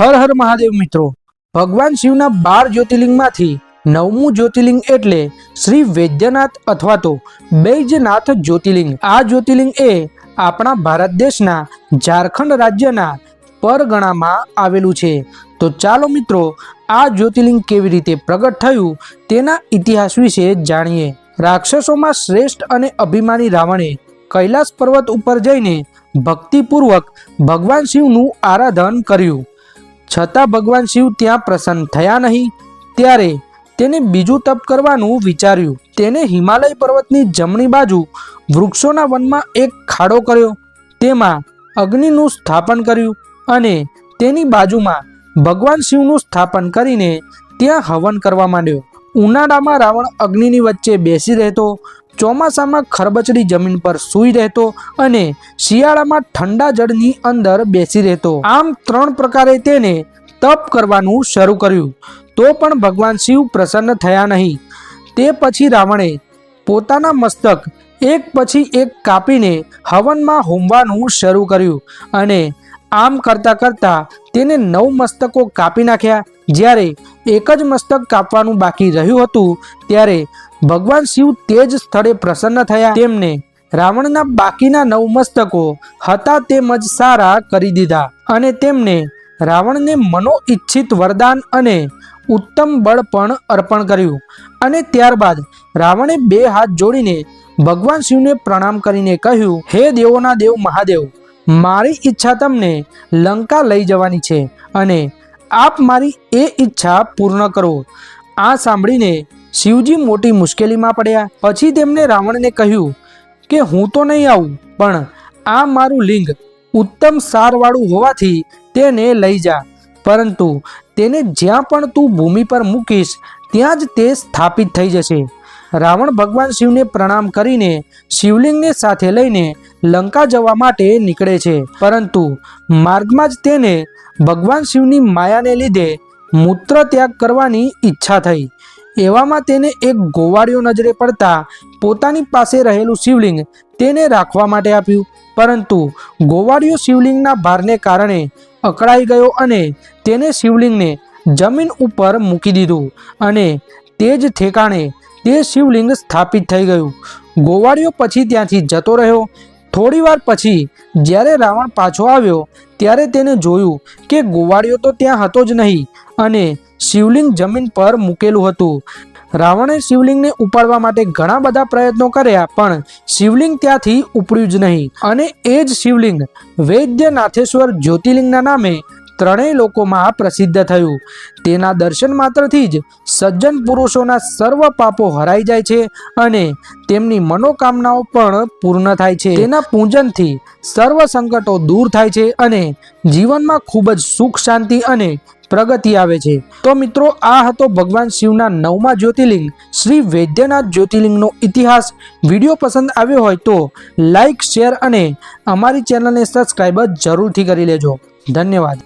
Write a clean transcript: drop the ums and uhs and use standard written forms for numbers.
हर हर महादेव मित्रों, भगवान शिवना 12 ज्योतिर्लिंगमांथी 9मुं ज्योतिर्लिंग एटले श्री वैद्यनाथ अथवा तो बैजनाथ ज्योतिर्लिंग। आ ज्योतिर्लिंग ए आपणा भारत देशना झारखंड राज्यना परगणामां आवेलुं छे। तो चालो मित्रों, आ ज्योतिर्लिंग केवी रीते प्रगट थयुं तेना इतिहास विषे जाणीए। राक्षसोमां श्रेष्ठ अने अभिमानी रावणे कैलास पर्वत उपर जईने भक्तिपूर्वक भगवान शिवनुं आराधन कर्युं, छतां भगवान शिव त्यां प्रसन्न थया नहीं। त्यारे तेने बीजું तप करवानुं विचार्युं। तेने हिमालय पर्वतनी जमणी बाजू वृक्षोना वनमां एक खाडो कर्यो, तेमां अग्निनुं स्थापन कर्युं अने तेनी बाजुमां भगवान शिवनुं स्थापन करीने त्यां हवन करवा मांड्यो। उनाळामां रावण अग्निनी वच्चे बेसी रहेतो, ચોમાસામાં ખરબચડી જમીન પર સૂઈ રહેતો અને શિયાળામાં ઠંડા જળની અંદર બેસી રહેતો। આમ 3 પ્રકારે તેને તપ કરવાનું શરૂ કર્યું, તો પણ ભગવાન શિવ પ્રસન્ન થયા નહીં। તે પછી રાવણે પોતાના મસ્તક એક પછી એક કાપીને હવનમાં હોમવાનું શરૂ કર્યું અને આમ કરતા કરતા તેને 9 મસ્તકો કાપી નાખ્યા। જ્યારે એક જ મસ્તક કાપવાનું બાકી રહ્યું હતું ત્યારે भगवान शिव तेज स्थळे प्रसन्न थया। तेमने रावणना बाकीना 9 मस्तको हता तेमज सारा करी दीधा अने तेमने रावणने मनो इच्छित वरदान अने उत्तम बळ पण अर्पण कर्युं। अने त्यारबाद रावणे 2 हाथ जोड़ीने भगवान शिवने प्रणाम करीने कह्युं, हे देवोना देव महादेव, मारी इच्छा तमने लंका लई जवानी छे अने आप मारी ए इच्छा पूर्ण करो। आ सांभळीने शिवजी मोटी मुश्केली में पड्या। पछी तेमणे रावण ने कह्युं के हूँ तो नहीं आऊँ, पण आ मारू लिंग उत्तम सारवाळुं होवाथी तेने लई जा, परंतु तेने ज्यां पण तू भूमि पर मूकीश त्यां ज ते स्थापित थई जशे। रावण भगवान शिवने प्रणाम करीने शिवलिंग ने साथे लईने लंका जवा माटे निकळे छे, परंतु मार्गमां ज तेने भगवान शिवनी मायाने लीधे मूत्र त्याग करवानी इच्छा थई। एवामां तेने एक गोवाड़ियो नजरे पड़ता पोतानी पासे रहेलुं शिवलिंग तेने राखवा माटे आप्युं, परंतु गोवाड़ियो शिवलिंगना भारने कारणे अकड़ाई गयो अने तेने शिवलिंगने जमीन उपर मूकी दीधुं अने तेज ठेकाणे ते शिवलिंग स्थापित थई गयुं। गोवाड़ियो पछी त्यांथी जतो रह्यो। थोड़ीवार पछी ज्यारे रावण पाछो आव्यो त्यारे तेने जोयुं के गोवाड़ियो तो त्यां हतो ज नहीं अने शिवलिंग जमीन पर मूकेलुं हतुं। रावणे शिवलिंग ने उपाड़वा माटे घणा बधा प्रयत्नो कर्या, पण शिवलिंग त्यांथी उपड्युं ज नहीं अने ए ज शिवलिंग वैद्यनाथेश्वर ज्योतिर्लिंगना नामे 3 लोकोमां प्रसिद्ध थयुं। तेना दर्शन मात्रथी ज सज्जन पुरुषोना सर्व पापो हराई जाय छे अने तेमनी मनोकामनाओ पण पूर्ण थाय छे। तेना पूजनथी सर्व संकटो दूर थाय छे अने जीवनमां खूब ज सुख शांति अने प्रगति आवे छे। तो मित्रों, आ हतो भगवान शिवना 9मा ज्योतिर्लिंग श्री वैद्यनाथ ज्योतिर्लिंगनो इतिहास। विडियो पसंद आव्यो होय तो लाइक, शेर अने अमारी चेनलने सब्सक्राइब जरूरथी करी लेजो। धन्यवाद।